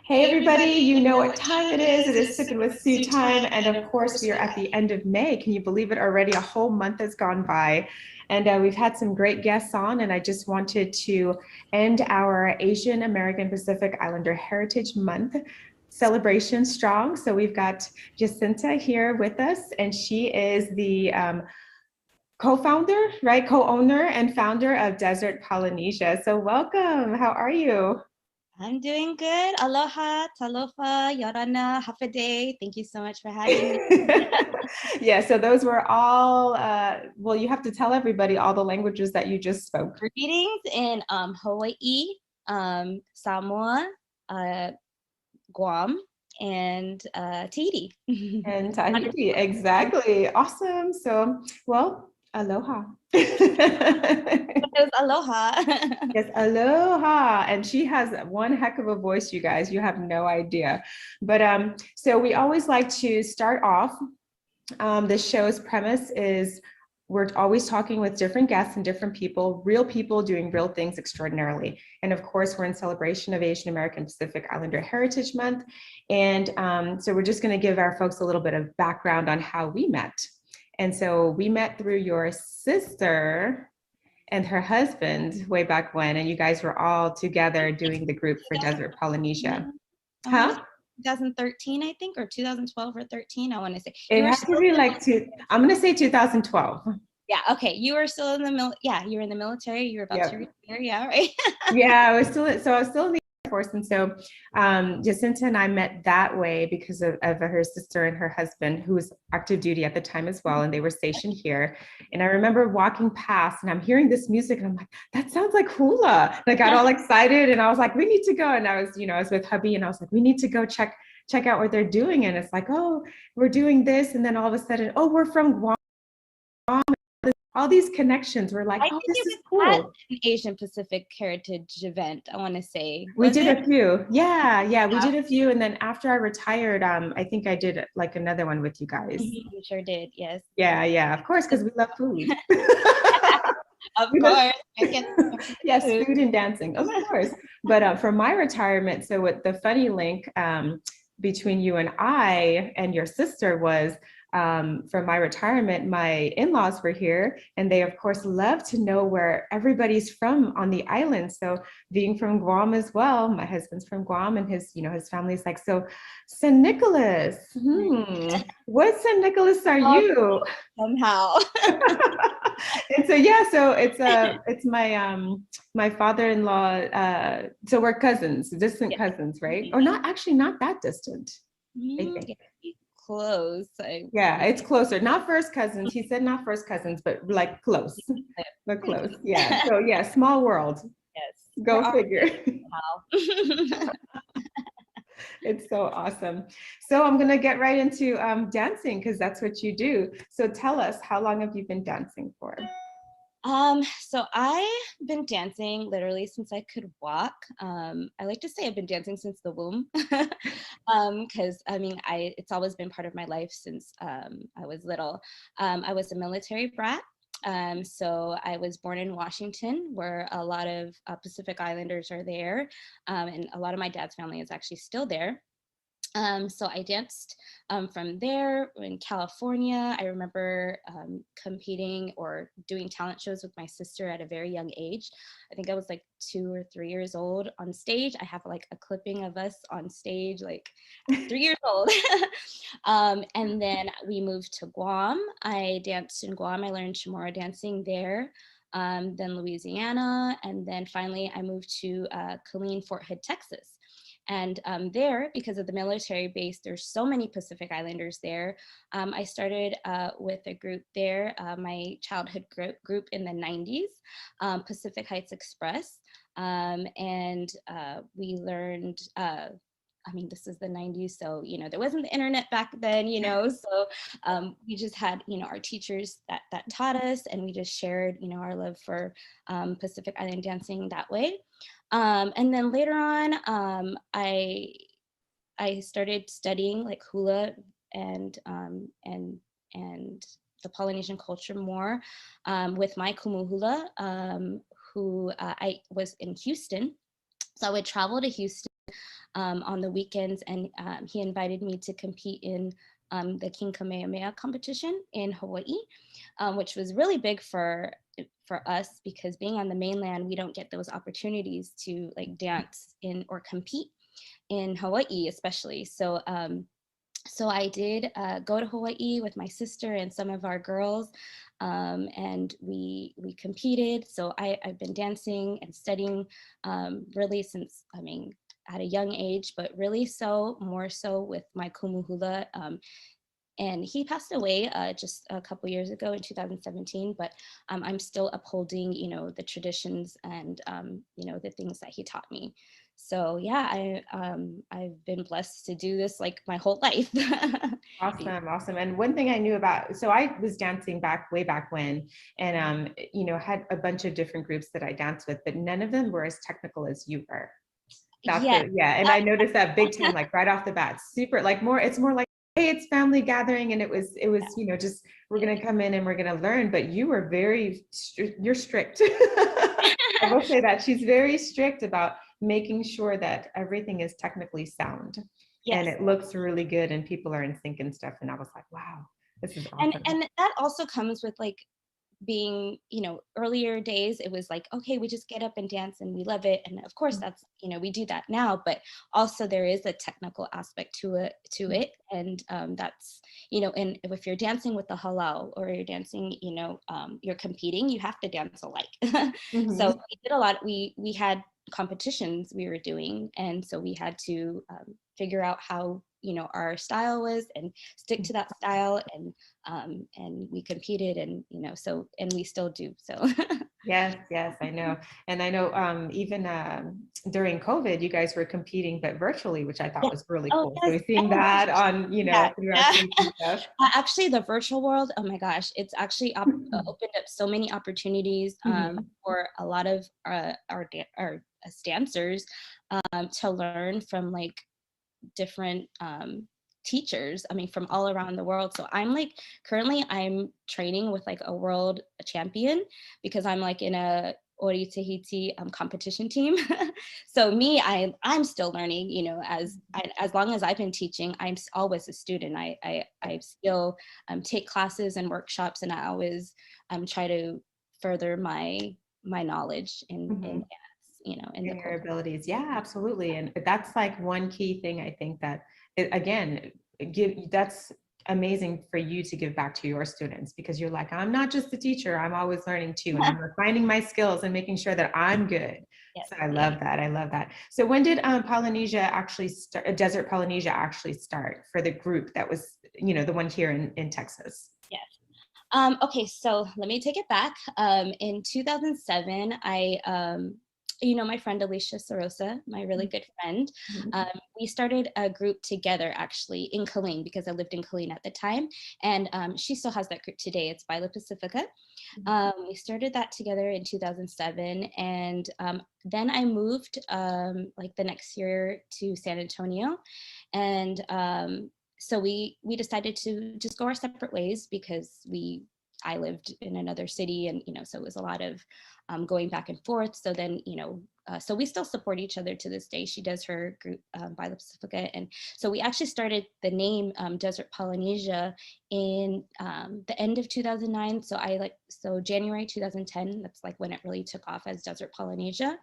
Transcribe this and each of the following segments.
Hey everybody, you know what time it is. It is Sipping with Sue time. And of course, we are at the end of May. Can you believe it already? A whole month has gone by. And we've had some great guests on. And I just wanted to end our Asian American Pacific Islander Heritage Month celebration strong. So we've got Jacinta here with us, and she is the co-founder, right? Co-owner and founder of Desert Polynesia. So welcome. How are you? I'm doing good. Aloha, talofa, yorana, hafa. Thank you so much for having me. Yeah, so those were all, well, you have to tell everybody all the languages that you just spoke. Greetings in Hawaii, Samoa, uh, Guam, and Tahiti. And Tahiti, exactly. Awesome. So, well, aloha. It was aloha. Yes, aloha. And she has one heck of a voice, you guys. You have no idea. But so we always like to start off. The show's premise is we're always talking with different guests and different people, real people doing real things extraordinarily. And of course, we're in celebration of Asian American Pacific Islander Heritage Month. And so we're just going to give our folks a little bit of background on how we met. And so we met through your sister and her husband way back when, and you guys were all together doing the group for Desert Polynesia. I want to Huh? say 2013, I think, or 2012 or 13. I want to say It has to be like I'm going to say 2012. Yeah. Okay. You were still in the Yeah, you were in the military. You were about to retire. Yeah. Right. Yeah, I was still in the Air Force, and so Jacinta and I met that way because of her sister and her husband, who was active duty at the time as well, and they were stationed here. And I remember walking past, and I'm hearing this music, and I'm like, "That sounds like hula!" And I got all excited, and I was like, "We need to go!" And I was with hubby, and I was like, "We need to go check out what they're doing." And it's like, "Oh, we're doing this," and then all of a sudden, "Oh, we're from Guam." All these connections were like, I "Oh, think this it is was at cool." an Asian Pacific Heritage event, I want to say. We Was did it? a few. Yeah, we did a few. And then after I retired, I think I did like another one with you guys. You sure did, yes. Yeah, of course, because we love food. Of course. Yes, food and dancing, of course. But for my retirement, so what the funny link between you and I and your sister was for my retirement, my in-laws were here, and they of course love to know where everybody's from on the island. So being from Guam as well, my husband's from Guam, and his family's like, so San Nicolas, what San Nicolas are you? Somehow. And so yeah, so it's my father-in-law, so we're cousins, distant cousins, right? Or not, actually not that distant, I think. Close. Yeah, it's closer. Not first cousins. He said not first cousins, but like close. But close. Yeah. So yeah, small world. Yes. Go figure. It's so awesome. So I'm gonna get right into dancing because that's what you do. So tell us, how long have you been dancing for? So I've been dancing literally since I could walk. I like to say I've been dancing since the womb, because I mean, it's always been part of my life since I was little. I was a military brat. So I was born in Washington, where a lot of Pacific Islanders are there, and a lot of my dad's family is actually still there. So I danced from there in California. I remember competing or doing talent shows with my sister at a very young age. I think I was like 2 or 3 years old on stage. I have like a clipping of us on stage, like 3 years old. And then we moved to Guam. I danced in Guam. I learned Chamorro dancing there. Then Louisiana. And then finally I moved to Killeen, Fort Hood, Texas. And there, because of the military base, there's so many Pacific Islanders there. I started with a group there, my childhood group in the 90s, Pacific Heights Express. And we learned, I mean, this is the 90s, so, there wasn't the internet back then, so we just had, our teachers that taught us, and we just shared, our love for Pacific Island dancing that way. And then later on, I started studying like hula and the Polynesian culture more with my kumu hula, who I was in Houston. So I would travel to Houston on the weekends, and he invited me to compete in the King Kamehameha competition in Hawaii, which was really big for us, because being on the mainland, we don't get those opportunities to like dance in or compete in Hawaii, especially. So so I did go to Hawaii with my sister and some of our girls, and we competed. So I've been dancing and studying really since, I mean, at a young age, but really more so with my kumu hula. And he passed away just a couple years ago in 2017, but I'm still upholding, you know, the traditions and, you know, the things that he taught me. So yeah, I've been blessed to do this like my whole life. Awesome, awesome. And one thing I knew about, so I was dancing way back when, and you know, had a bunch of different groups that I danced with, but none of them were as technical as you were. That's Yeah. it. Yeah. And I noticed that big time, like right off the bat, super, like more, it's more like, hey, it's family gathering. And it was, you know, just, we're going to come in and we're going to learn, but you were you're strict. I will say that she's very strict about making sure that everything is technically sound. Yes. And it looks really good and people are in sync and stuff. And I was like, wow, this is awesome. And that also comes with like being, you know, earlier days, it was like, okay, we just get up and dance and we love it. And of course that's, you know, we do that now, but also there is a technical aspect to it. And that's, you know, and if you're dancing with the halal or you're dancing, you know, you're competing, you have to dance alike. So we did a lot, we had competitions we were doing. And so we had to figure out how, you know, our style was and stick to that style, and we competed, and you know, so, and we still do so. Yes, I know. And I know even during COVID, you guys were competing, but virtually, which I thought was really Oh, cool. yes. So we're seeing that on, you know, through our tweets and stuff. Actually, the virtual world, oh my gosh, it's actually opened up so many opportunities for a lot of our dancers to learn from like different teachers, I mean, from all around the world. So I'm like, currently I'm training with like a world champion, because I'm like in a Ori Tahiti competition team. So me, I'm still learning, you know, as long as I've been teaching, I'm always a student. I still take classes and workshops, and I always try to further my knowledge in you know, in the your culture. abilities. Yeah, absolutely. And that's like one key thing I think that, again, that's amazing for you to give back to your students, because you're like, I'm not just a teacher, I'm always learning too. And I'm refining my skills and making sure that I'm good. Yes. So I love that. I love that. So when did Polynesia actually start, Desert Polynesia actually start for the group that was, you know, the one here in Texas? Yes. Okay, so let me take it back. In 2007, you know, my friend Alicia Sorosa, my really good friend, we started a group together actually in Killeen, because I lived in Killeen at the time. And she still has that group today. It's Baila Pacifica. We started that together in 2007. And then I moved like the next year to San Antonio. And so we decided to just go our separate ways, because I lived in another city, and you know, so it was a lot of going back and forth. So then, you know, so we still support each other to this day. She does her group by the Pacifica, and so we actually started the name Desert Polynesia in the end of 2009. So January 2010. That's like when it really took off as Desert Polynesia.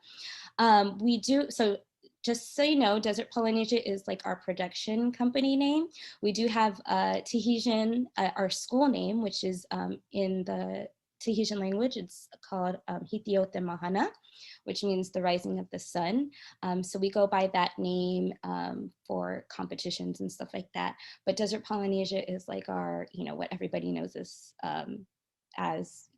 Just so you know, Desert Polynesia is like our production company name. We do have Tahitian, our school name, which is in the Tahitian language. It's called Hitiote Mahana, which means the rising of the sun. So we go by that name for competitions and stuff like that. But Desert Polynesia is like our, you know, what everybody knows as,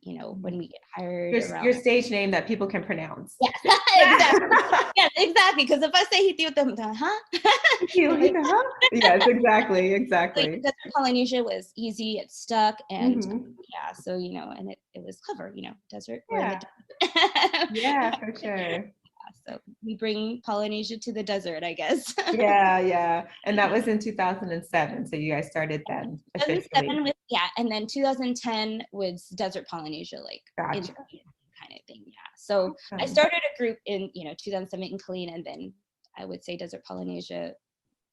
you know, when we get hired around. Your stage name that people can pronounce. Yes, exactly. Yes, exactly. Because if I say Hitiote, huh? Yes, exactly. Like, Desert Polynesia was easy, it stuck, and yeah, so you know, and it was clever, you know, desert. We're in the desert. Yeah, for sure. So we bring Polynesia to the desert, I guess. Yeah. And that was in 2007. So you guys started then officially. And then 2010 was Desert Polynesia, like Gotcha. kind of thing. Yeah. So I started a group in, you know, 2007 in Killeen, and then I would say Desert Polynesia,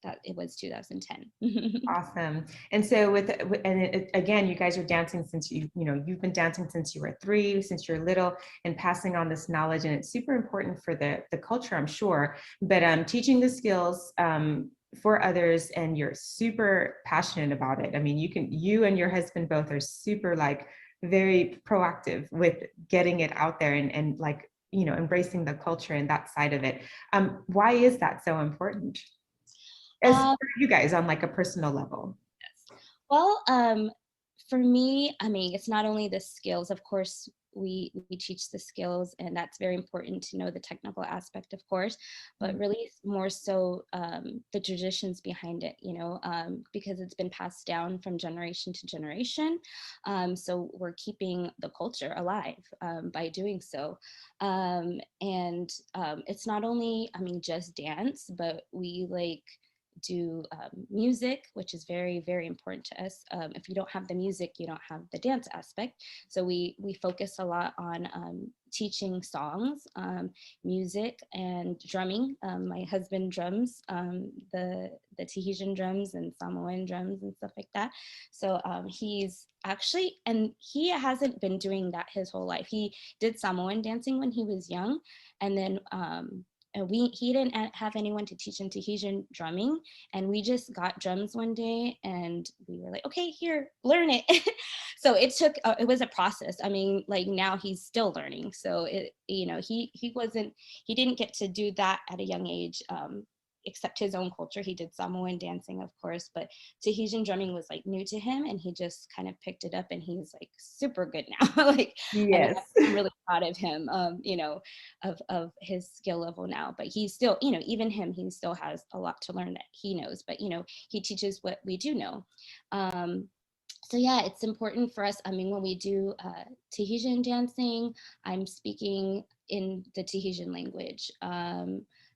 that it was 2010. Awesome. And so again, you guys are dancing since you've been dancing since you were 3, since you're little, and passing on this knowledge. And it's super important for the culture, I'm sure, but teaching the skills for others, and you're super passionate about it. I mean, you and your husband both are super like very proactive with getting it out there and like, embracing the culture and that side of it. Why is that so important? As for you guys on like a personal level? Well, for me, I mean, it's not only the skills, of course, we teach the skills, and that's very important to know the technical aspect, of course, but really more so the traditions behind it, because it's been passed down from generation to generation. So we're keeping the culture alive by doing so. And it's not only, I mean, just dance, but we like do music, which is very, very important to us. If you don't have the music, you don't have the dance aspect. So we focus a lot on teaching songs, music, and drumming. My husband drums the Tahitian drums and Samoan drums and stuff like that. So he's actually, and he hasn't been doing that his whole life. He did Samoan dancing when he was young, and then and he didn't have anyone to teach him Tahitian drumming, and we just got drums one day, and we were like, okay, here, learn it. So it took it was a process. I mean, like now he's still learning. So he didn't get to do that at a young age. Except his own culture. He did Samoan dancing, of course, but Tahitian drumming was like new to him, and he just kind of picked it up, and he's like super good now. Like, yes, I'm really proud of him, of his skill level now. But he's still, even him, he still has a lot to learn that he knows. But he teaches what we do know. So yeah, it's important for us. I mean, when we do Tahitian dancing, I'm speaking in the Tahitian language.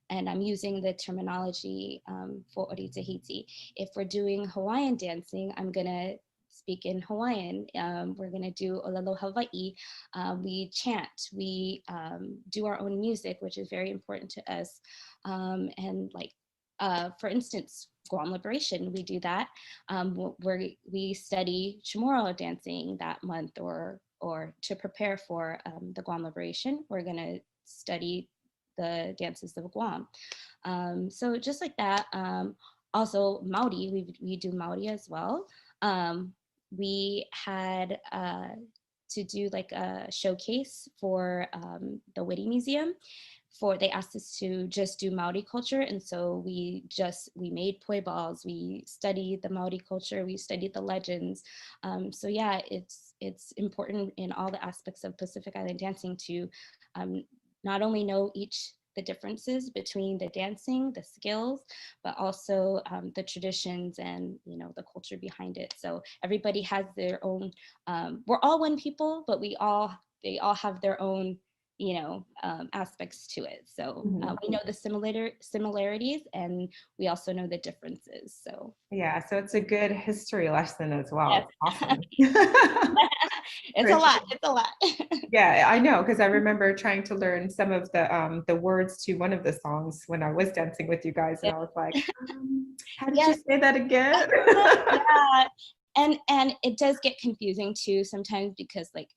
And I'm using the terminology for Ori Tahiti. If we're doing Hawaiian dancing, I'm gonna speak in Hawaiian. We're gonna do Olelo Hawaii. We chant, we do our own music, which is very important to us. And like, for instance, Guam Liberation, we do that. Where we study Chamorro dancing that month, or to prepare for the Guam Liberation, we're gonna study the dances of Guam. So just like that. Also Maori, we do Maori as well. We had to do like a showcase for the Whitty Museum. They asked us to just do Maori culture, and so we made poi balls, we studied the Maori culture, we studied the legends. So yeah, it's important in all the aspects of Pacific Island dancing to not only know the differences between the dancing, the skills, but also the traditions and the culture behind it. So everybody has their own. We're all one people, but they all have their own aspects to it. So we know the similarities, and we also know the differences. So yeah, so it's a good history lesson as well. yes. It's awesome. It's a lot. It's a lot. Yeah, I know, because I remember trying to learn some of the words to one of the songs when I was dancing with you guys, and I was like, how did you say that again? Yeah, and it does get confusing too sometimes, because like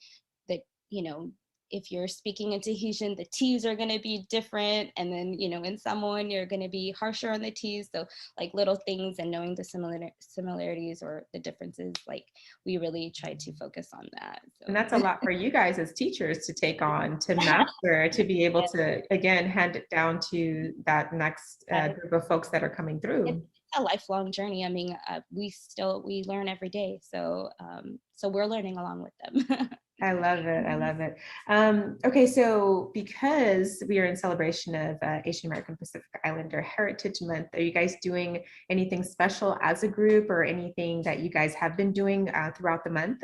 if you're speaking in Tahitian, the T's are going to be different. And then, in Samoan, you're going to be harsher on the T's. So like little things, and knowing the similarities or the differences, like we really try to focus on that. So. And that's a lot for you guys as teachers to take on, to master, to be able to, again, hand it down to that next group of folks that are coming through. It's a lifelong journey. I mean, we learn every day. So, so we're learning along with them. I love it. I love it. Okay, so because we are in celebration of Asian American Pacific Islander Heritage Month, are you guys doing anything special as a group, or anything that you guys have been doing throughout the month?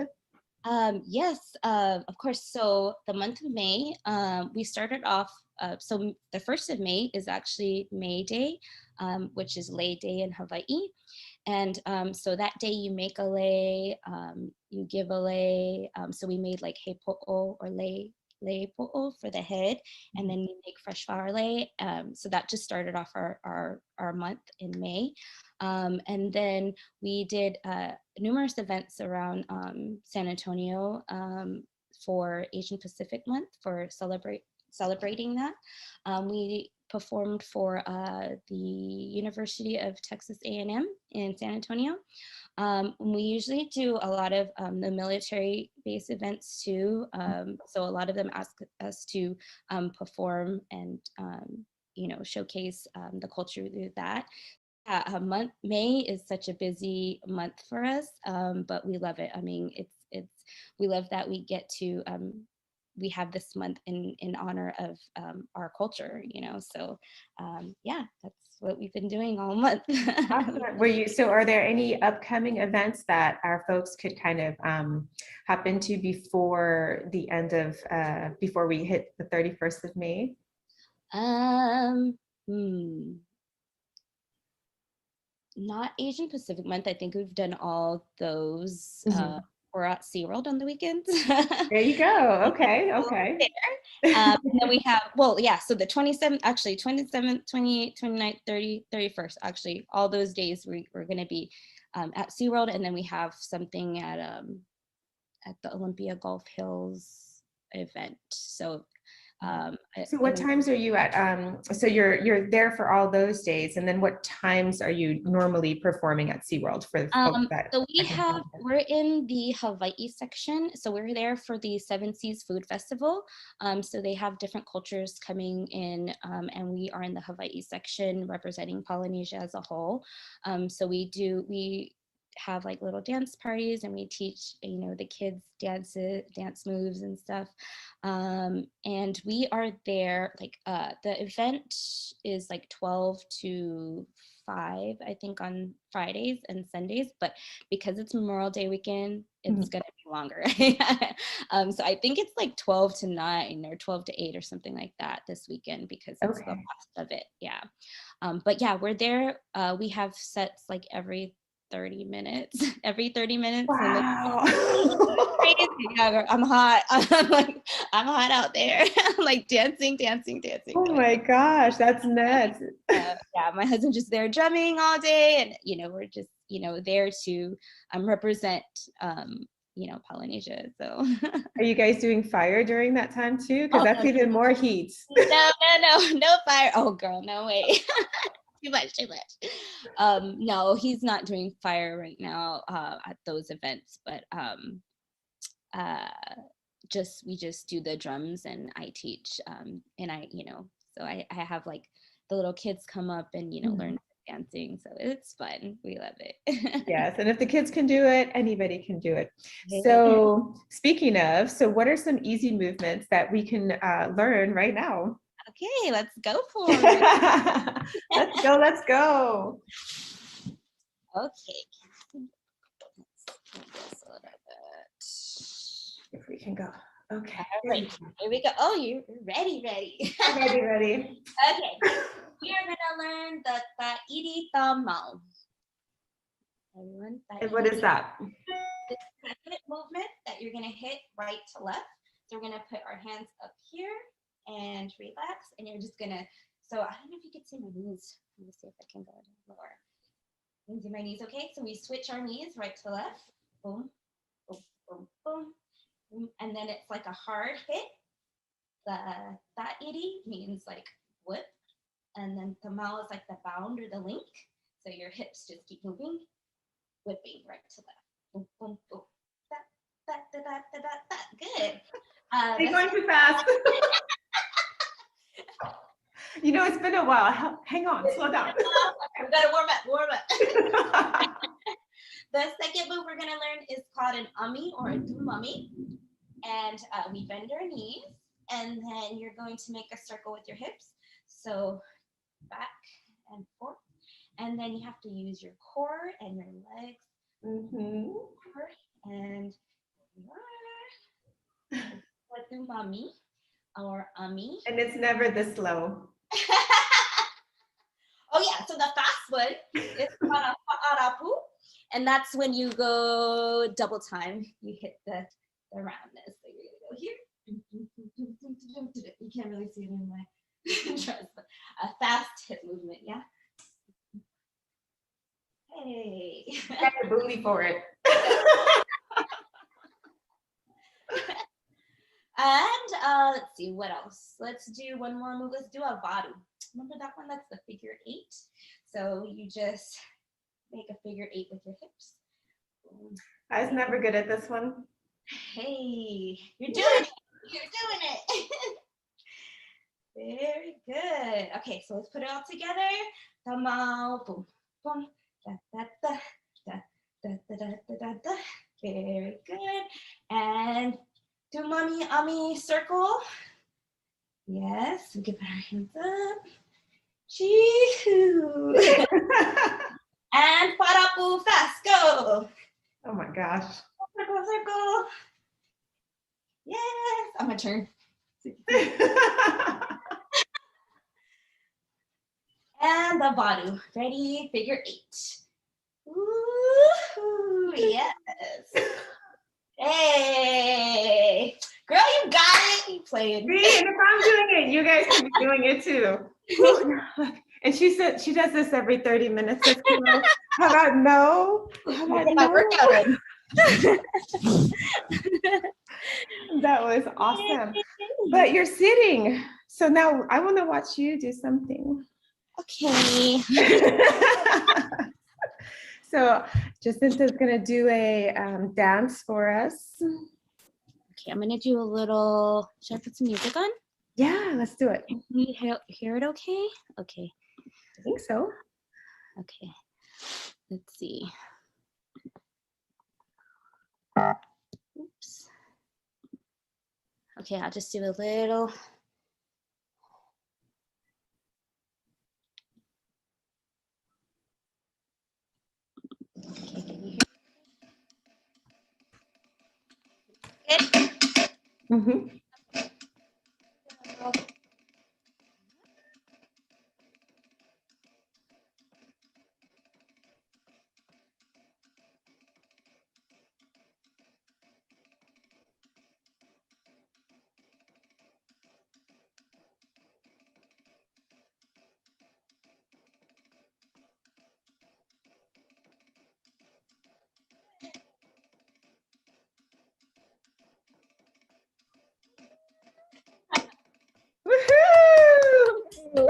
Yes, of course. So the month of May, we started off, so the 1st of May is actually May Day, which is Lei Day in Hawaii. And so that day you make a lei, you give a lei. So we made like he po'o or lei lei po'o for the head, and then you make fresh flour lei. So that just started off our month in May. And then we did numerous events around San Antonio for Asian Pacific Month for celebrating that. We performed for the University of Texas A&M in San Antonio. We usually do a lot of the military-based events too. So a lot of them ask us to perform and showcase the culture through that. May is such a busy month for us, but we love it. I mean, we love that we get to we have this month in honor of our culture, So yeah, that's what we've been doing all month. Awesome. So are there any upcoming events that our folks could kind of hop into before the end of before we hit the 31st of May? Not Asian Pacific Month. I think we've done all those. We're at SeaWorld on the weekends. There you go. Okay. And then we have, so the 27th, actually 27th, 28th, 29th, 30th, 31st, actually all those days we're going to be at SeaWorld. And then we have something at the Olympia Gulf Hills event. So what times are you at? So you're there for all those days, and then what times are you normally performing at SeaWorld for the folks that? So we're in the Hawaii section. So we're there for the Seven Seas Food Festival. So they have different cultures coming in, and we are in the Hawaii section representing Polynesia as a whole. So we have like little dance parties, and we teach the kids dance moves and stuff, and we are there like the event is like 12 to 5, I think, on Fridays and Sundays, but because it's Memorial Day weekend, it's gonna be longer. So I think it's like 12 to 9 or 12 to 8 or something like that this weekend, because it's the last of it. Yeah. But yeah, we're there. We have sets like every 30 minutes. Wow. Crazy. I'm hot. I'm hot out there. Like dancing. Oh my gosh, that's nuts. Yeah, my husband's just there drumming all day, and we're just there to represent Polynesia. So are you guys doing fire during that time too? Because that's even more heat. No fire. Oh girl, no way. Too much. No, he's not doing fire right now at those events, but we just do the drums, and I teach, and I so I have like the little kids come up and learn dancing, so it's fun. We love it. Yes, and if the kids can do it, anybody can do it. So speaking of, what are some easy movements that we can learn right now? Okay, let's go for it. Let's go. Okay. If we can go. Okay. All right, here we go. Oh, you're ready. Ready. Okay. We are gonna learn the ta'iri tamau. Everyone, and what is that? The second movement that you're gonna hit right to left. So we're gonna put our hands up here and relax, and you're just gonna, so I don't know if you can see my knees. Let me see if I can go lower. You can see my knees, okay? So we switch our knees right to left. Boom, boom, boom, boom. And then it's like a hard hit. The ta'iri means like whip. And then tamau is like the bound or the link. So your hips just keep moving, whipping right to left. Boom, boom, boom. Good. You're going too fast. It's been a while. Hang on, slow down. We gotta warm up. The second move we're gonna learn is called an ami or a dumami. And we bend our knees, and then you're going to make a circle with your hips. So back and forth. And then you have to use your core and your legs. And dumami or ami. And it's never this slow. Oh yeah, so the fast one is arapu, and that's when you go double time. You hit the roundness. So you're gonna go here You can't really see it in my dress, but a fast hip movement, yeah. Hey. Got a booty for it. And let's see, what else? Let's do one more move. Let's do a vadu. Remember that one? That's the figure 8. So you just make a figure 8 with your hips. I was never good at this one. Hey, you're doing it. You're doing it. Very good. Okay, so let's put it all together. Tamao, boom, boom, da, da, da, da, da, da, da, da, da. Very good. And do mommy, ami circle. Yes, we can put our hands up. Chee-hoo. And parapu, fast, go. Oh my gosh. Circle, circle. Yes, I'm gonna turn. And the vadu. Ready, figure 8. Ooh, yes. Hey, girl, you got it. You played. See, and if I'm doing it, you guys can be doing it too. And she said she does this every 30 minutes. How about no? How about My workout in. That was awesome. But you're sitting. So now I want to watch you do something. Okay. So Jacinta's going to do a dance for us. Okay, I'm gonna do a little, should I put some music on? Yeah, let's do it. Can you hear it okay? Okay. I think so. Okay. Let's see. Oops. Okay, I'll just do a little. Okay, can you hear? Good. Mm-hmm. Woohoo!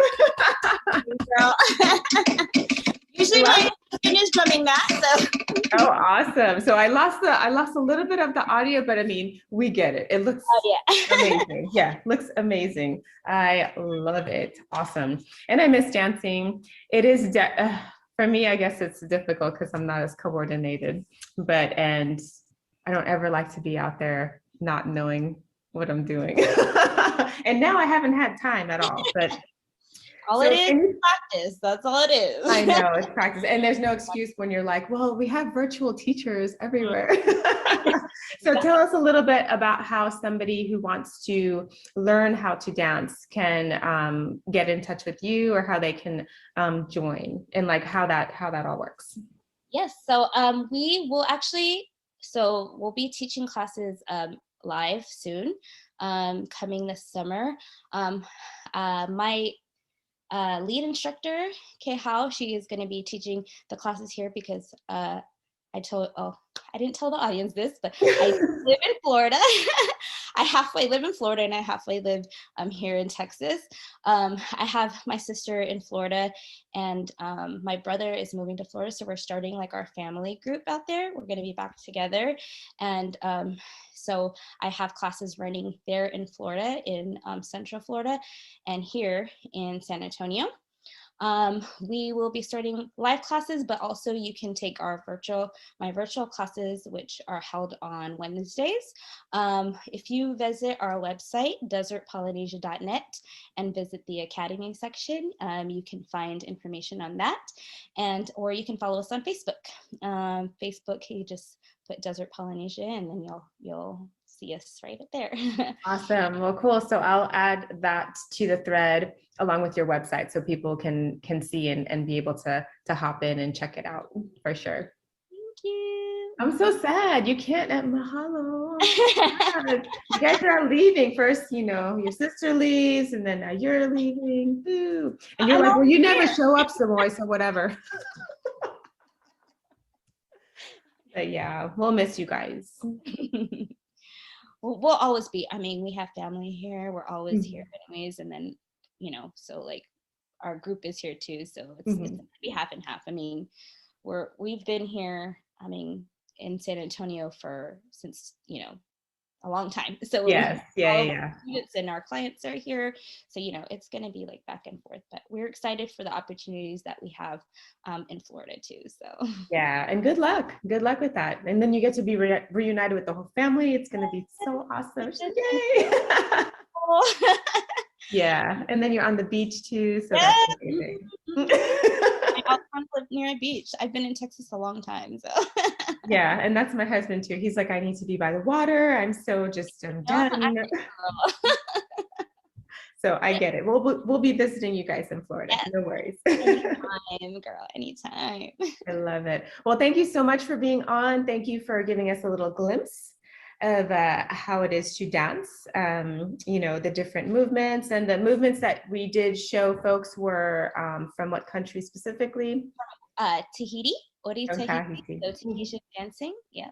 Girl. Usually my husband is drumming that, so. Oh, awesome. So I lost a little bit of the audio, but I mean, we get it. It looks amazing. Yeah, looks amazing. I love it. Awesome. And I miss dancing. It is, for me, I guess it's difficult because I'm not as coordinated, and I don't ever like to be out there not knowing what I'm doing. And now I haven't had time at all, but all it is practice. That's all it is. I know, it's practice. And there's no excuse when you're like, well, we have virtual teachers everywhere. So tell us a little bit about how somebody who wants to learn how to dance can get in touch with you, or how they can join, and like how that all works. Yes, so we will actually, we'll be teaching classes live soon, coming this summer. My lead instructor, Kay Howe, she is going to be teaching the classes here because I didn't tell the audience this, but I live in Florida. I halfway live in Florida and I halfway live here in Texas. I have my sister in Florida, and my brother is moving to Florida, so we're starting like our family group out there. We're going to be back together, and so I have classes running there in Florida, in Central Florida, and here in San Antonio. We will be starting live classes, but also you can take my virtual classes, which are held on Wednesdays. If you visit our website, desertpolynesia.net, and visit the Academy section, you can find information on that, or you can follow us on Facebook. Facebook, you just put Desert Polynesia, and then you'll see us right up there. Awesome. Well, cool. So I'll add that to the thread along with your website, so people can see and be able to hop in and check it out for sure. Thank you. I'm so sad. You can't at Mahalo. God. You guys are leaving first, your sister leaves and then now you're leaving. Ooh. And you're I'm like, well, always you never show up, Szu-Moy, so whatever. But yeah, we'll miss you guys. here. We'll always be. I mean, we have family here. We're always here anyways. And then, so like our group is here too. So it's gonna be half and half. I mean, we've been here, I mean, in San Antonio since, a long time. So Yes, all of yeah. our students and our clients are here. So, it's going to be like back and forth, but we're excited for the opportunities that we have in Florida too. So Yeah, and good luck. Good luck with that. And then you get to be reunited with the whole family. It's going to be so awesome. Yay! Yeah, and then you're on the beach too, so that's amazing. I also want to live near a beach. I've been in Texas a long time, so. Yeah, and that's my husband too. He's like, I need to be by the water. I'm done. So I get it. We'll be visiting you guys in Florida. Yes. No worries. Anytime, girl, anytime. I love it. Well, thank you so much for being on. Thank you for giving us a little glimpse of how it is to dance, the different movements, and the movements that we did show folks were from what country specifically? Tahiti, Ori From Tahiti, Tahiti. so Tahitian dancing. Yeah,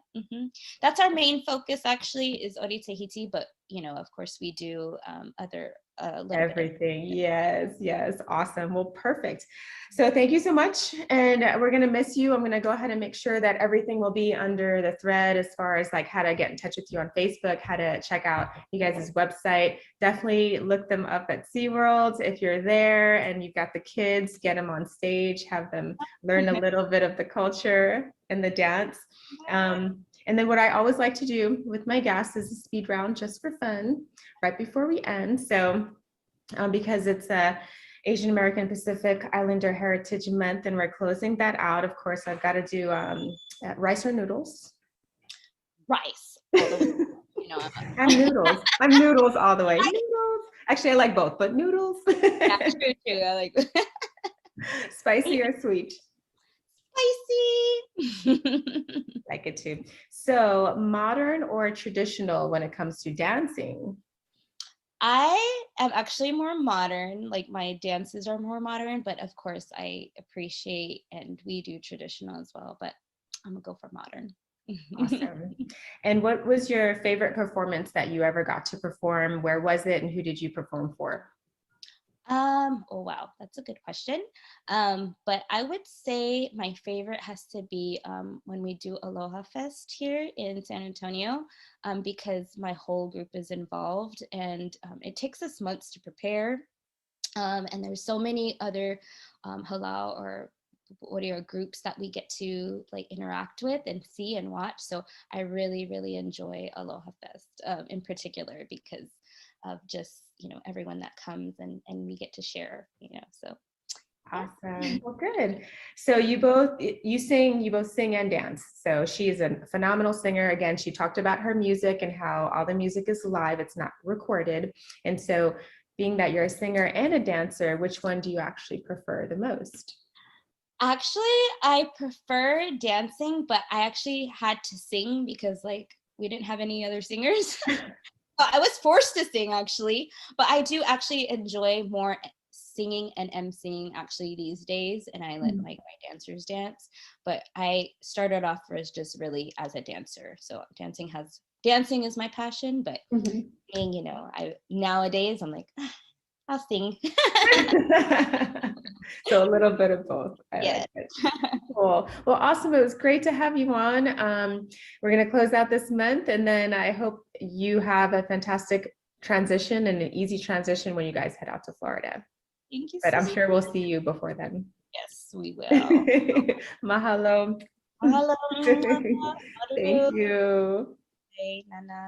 that's our main focus actually is Ori Tahiti, but of course we do other Everything. Yes. Awesome. Well, perfect. So thank you so much. And we're going to miss you. I'm going to go ahead and make sure that everything will be under the thread as far as like how to get in touch with you on Facebook, how to check out you guys' website. Definitely look them up at SeaWorld. If you're there and you've got the kids, get them on stage, have them learn a little bit of the culture and the dance. And then what I always like to do with my guests is a speed round just for fun right before we end. So because it's a Asian American Pacific Islander Heritage Month and we're closing that out, of course, I've got to do rice or noodles. Rice. I'm noodles all the way. Noodles. Actually, I like both, but noodles. Yeah, true. I like Spicy or sweet? Spicy. Like it too. So modern or traditional when it comes to dancing? I am actually more modern, like my dances are more modern, but of course I appreciate and we do traditional as well, but I'm gonna go for modern. Awesome. And what was your favorite performance that you ever got to perform? Where was it and who did you perform for? Oh wow, that's a good question. But I would say my favorite has to be when we do Aloha Fest here in San Antonio, because my whole group is involved and it takes us months to prepare. And there's so many other halal or groups that we get to like interact with and see and watch. So I really, really enjoy Aloha Fest in particular because of just everyone that comes and we get to share, so Awesome. Well, good. So you both sing and dance. So she's a phenomenal singer. Again, she talked about her music and how all the music is live, it's not recorded. And so being that you're a singer and a dancer, which one do you actually prefer the most? Actually, I prefer dancing, but I actually had to sing because like we didn't have any other singers. I was forced to sing actually, but I do actually enjoy more singing and emceeing actually these days, and I let my dancers dance. But I started off as just really as a dancer, so dancing is my passion. But being, I nowadays I'm like, I'll sing. So a little bit of both. I Yeah. like it. Cool. Well, awesome. It was great to have you on. We're going to close out this month, and then I hope you have a fantastic transition and an easy transition when you guys head out to Florida. Thank you. But I'm sure we'll see you before then. Yes, we will. Mahalo. Mahalo. Thank you. Hey, Nana.